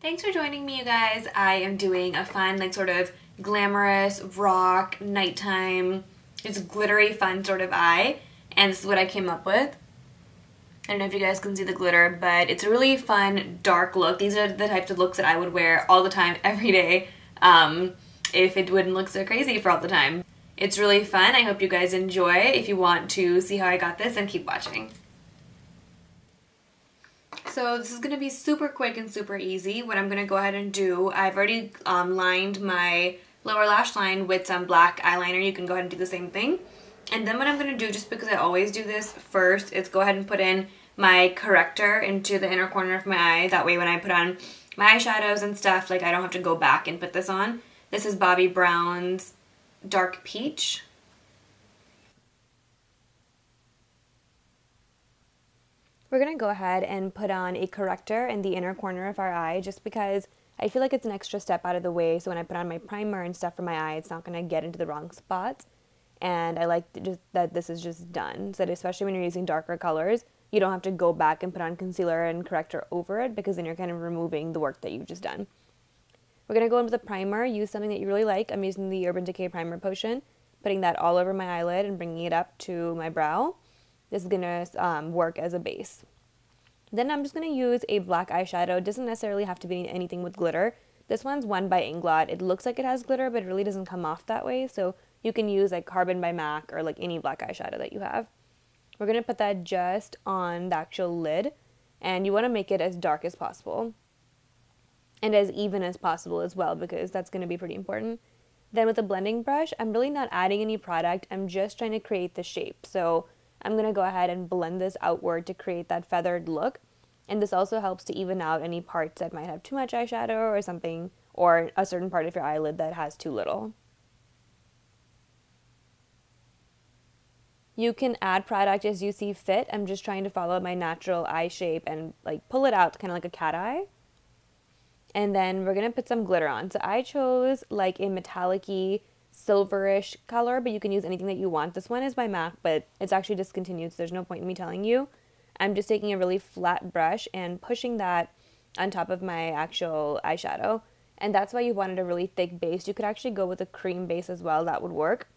Thanks for joining me, you guys. I am doing a fun, like, sort of glamorous, rock, nighttime, just glittery, fun sort of eye. And this is what I came up with. I don't know if you guys can see the glitter, but it's a really fun, dark look. These are the types of looks that I would wear all the time, every day, if it wouldn't look so crazy for all the time. It's really fun. I hope you guys enjoy. If you want to see how I got this, then keep watching. So this is going to be super quick and super easy. What I'm going to go ahead and do, I've already lined my lower lash line with some black eyeliner. You can go ahead and do the same thing. And then what I'm going to do, just because I always do this first, is go ahead and put in my corrector into the inner corner of my eye. That way when I put on my eyeshadows and stuff, like, I don't have to go back and put this on. This is Bobbi Brown's Dark Peach. We're going to go ahead and put on a corrector in the inner corner of our eye, just because I feel like it's an extra step out of the way, so when I put on my primer and stuff for my eye, it's not going to get into the wrong spots. And I like just that this is just done, so that especially when you're using darker colors, you don't have to go back and put on concealer and corrector over it, because then you're kind of removing the work that you've just done. We're going to go in with a primer. Use something that you really like. I'm using the Urban Decay Primer Potion, putting that all over my eyelid and bringing it up to my brow. This is going to work as a base. Then I'm just going to use a black eyeshadow. It doesn't necessarily have to be anything with glitter. This one's one by Inglot. It looks like it has glitter, but it really doesn't come off that way. So you can use like Carbon by MAC or like any black eyeshadow that you have. We're going to put that just on the actual lid. And you want to make it as dark as possible. And as even as possible as well, because that's going to be pretty important. Then with a blending brush, I'm really not adding any product. I'm just trying to create the shape. So I'm going to go ahead and blend this outward to create that feathered look. And this also helps to even out any parts that might have too much eyeshadow or something, or a certain part of your eyelid that has too little. You can add product as you see fit. I'm just trying to follow my natural eye shape and like pull it out kind of like a cat eye. And then we're going to put some glitter on. So I chose like a metallic-y, silverish color, but you can use anything that you want. This one is by MAC, but it's actually discontinued, so there's no point in me telling you. I'm just taking a really flat brush and pushing that on top of my actual eyeshadow. And that's why you wanted a really thick base. You could actually go with a cream base as well. That would work.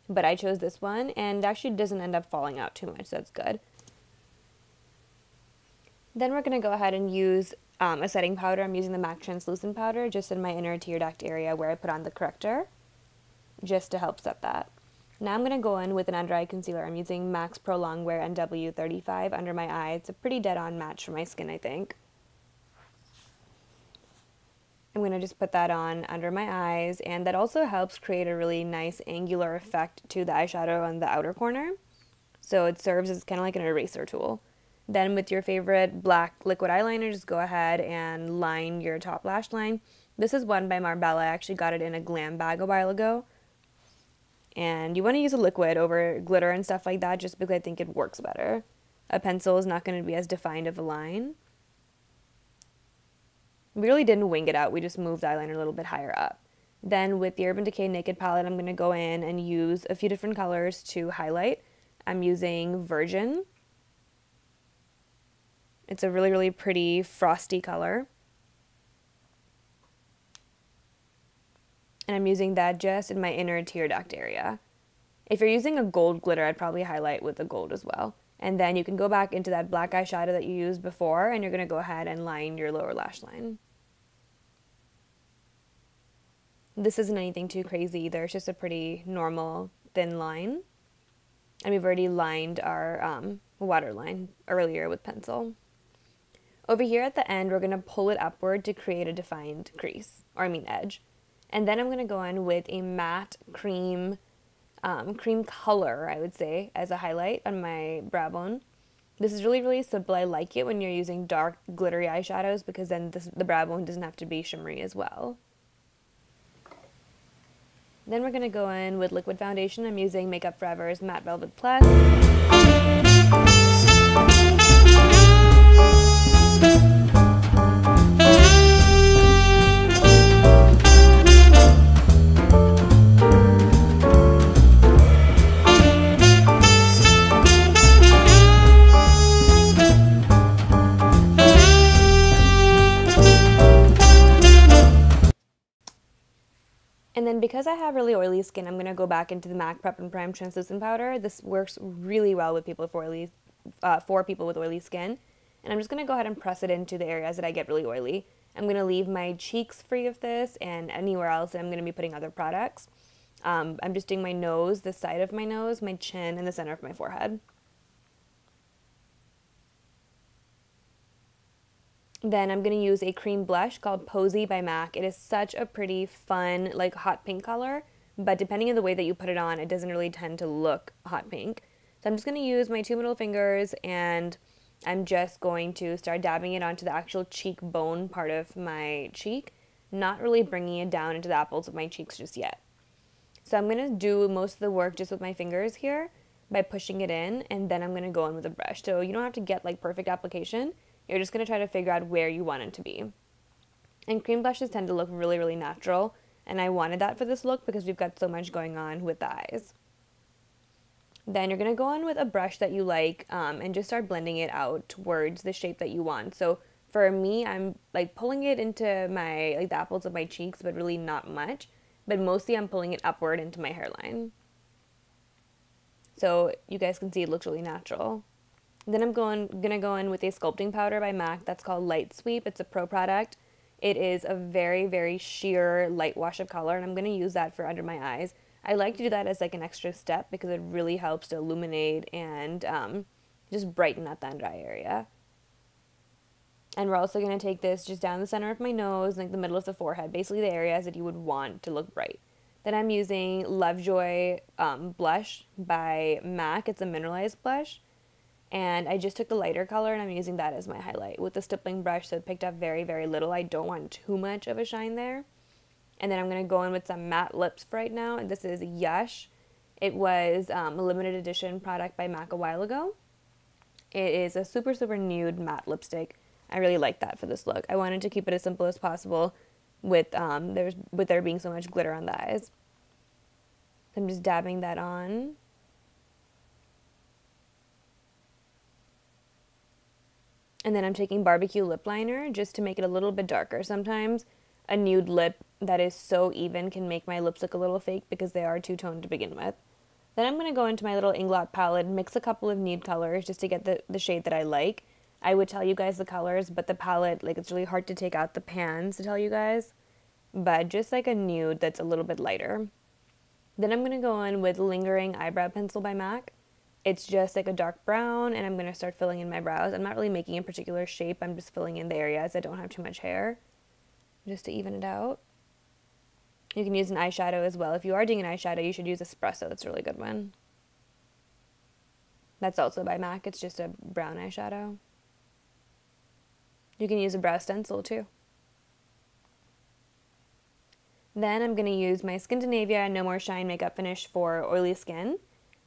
But I chose this one, and it actually doesn't end up falling out too much, so that's good. Then we're going to go ahead and use a setting powder. I'm using the MAC Translucent Powder just in my inner tear duct area where I put on the corrector, just to help set that. Now I'm going to go in with an under eye concealer. I'm using MAC's Pro Longwear NW35 under my eye. It's a pretty dead-on match for my skin, I think. I'm going to just put that on under my eyes, and that also helps create a really nice angular effect to the eyeshadow on the outer corner. So it serves as kind of like an eraser tool. Then with your favorite black liquid eyeliner, just go ahead and line your top lash line. This is one by Marbella. I actually got it in a glam bag a while ago. And you want to use a liquid over glitter and stuff like that, just because I think it works better. A pencil is not going to be as defined of a line. We really didn't wing it out. We just moved the eyeliner a little bit higher up. Then with the Urban Decay Naked Palette, I'm going to go in and use a few different colors to highlight. I'm using Virgin. It's a really, really pretty frosty color. And I'm using that just in my inner tear duct area. If you're using a gold glitter, I'd probably highlight with the gold as well. And then you can go back into that black eyeshadow that you used before, and you're going to go ahead and line your lower lash line. This isn't anything too crazy either. It's just a pretty normal thin line. And we've already lined our waterline earlier with pencil. Over here at the end, we're going to pull it upward to create a defined crease, or I mean edge. And then I'm going to go in with a matte cream color, I would say, as a highlight on my brow bone. This is really, really simple. I like it when you're using dark, glittery eyeshadows, because then the brow bone doesn't have to be shimmery as well. Then we're going to go in with liquid foundation. I'm using Makeup Forever's Matte Velvet Plus. Then because I have really oily skin, I'm going to go back into the MAC Prep and Prime Translucent Powder. This works really well with people for people with oily skin. And I'm just going to go ahead and press it into the areas that I get really oily. I'm going to leave my cheeks free of this and anywhere else that I'm going to be putting other products. I'm just doing my nose, the side of my nose, my chin, and the center of my forehead. Then I'm going to use a cream blush called Posey by MAC. It is such a pretty, fun, like hot pink color, but depending on the way that you put it on, it doesn't really tend to look hot pink. So I'm just going to use my 2 middle fingers, and I'm just going to start dabbing it onto the actual cheekbone part of my cheek, not really bringing it down into the apples of my cheeks just yet. So I'm going to do most of the work just with my fingers here by pushing it in, and then I'm going to go in with a brush. So you don't have to get like perfect application. You're just going to try to figure out where you want it to be. And cream blushes tend to look really, really natural, and I wanted that for this look because we've got so much going on with the eyes. Then you're going to go in with a brush that you like and just start blending it out towards the shape that you want. So for me, I'm like pulling it into my, like the apples of my cheeks, but really not much. But mostly I'm pulling it upward into my hairline. So you guys can see it looks really natural. Then I'm gonna go in with a sculpting powder by MAC that's called Lightsweep. It's a pro product. It is a very, very sheer light wash of color, and I'm gonna use that for under my eyes. I like to do that as like an extra step because it really helps to illuminate and just brighten up the under eye area. And we're also gonna take this just down the center of my nose, like the middle of the forehead, basically the areas that you would want to look bright. Then I'm using Lovejoy blush by MAC. It's a mineralized blush. And I just took the lighter color and I'm using that as my highlight with the stippling brush, so it picked up very, very little. I don't want too much of a shine there. And then I'm going to go in with some matte lips for right now, and this is Yash. It was a limited edition product by MAC a while ago. It is a super, super nude matte lipstick. I really like that for this look. I wanted to keep it as simple as possible with there being so much glitter on the eyes. So I'm just dabbing that on. And then I'm taking barbecue lip liner just to make it a little bit darker. Sometimes a nude lip that is so even can make my lips look a little fake because they are two-toned to begin with. Then I'm going to go into my little inglot palette and mix a couple of nude colors just to get the shade that I like. I would tell you guys the colors, but the palette, like it's really hard to take out the pans to tell you guys. But just like a nude that's a little bit lighter. Then I'm going to go in with Lingering Eyebrow Pencil by MAC. It's just like a dark brown, and I'm going to start filling in my brows. I'm not really making a particular shape. I'm just filling in the areas that don't have too much hair, just to even it out. You can use an eyeshadow as well. If you are doing an eyeshadow, you should use Espresso. That's a really good one. That's also by MAC. It's just a brown eyeshadow. You can use a brow stencil too. Then I'm going to use my Skindinavia No More Shine makeup finish for oily skin.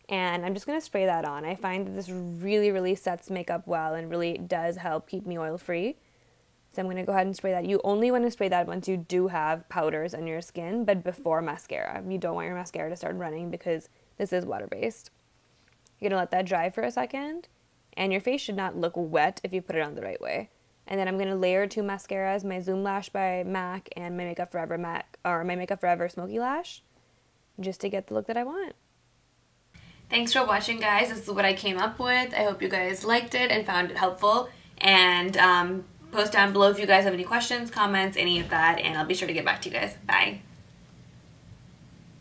And I'm just going to spray that on. I find that this really, really sets makeup well and really does help keep me oil-free. So I'm going to go ahead and spray that. You only want to spray that once you do have powders on your skin, but before mascara. You don't want your mascara to start running because this is water-based. You're going to let that dry for a second, and your face should not look wet if you put it on the right way. And then I'm going to layer 2 mascaras, my Zoom Lash by MAC and my Makeup Forever my Makeup Forever Smoky Lash, just to get the look that I want. Thanks for watching, guys. This is what I came up with. I hope you guys liked it and found it helpful. And post down below if you guys have any questions, comments, any of that, and I'll be sure to get back to you guys. Bye.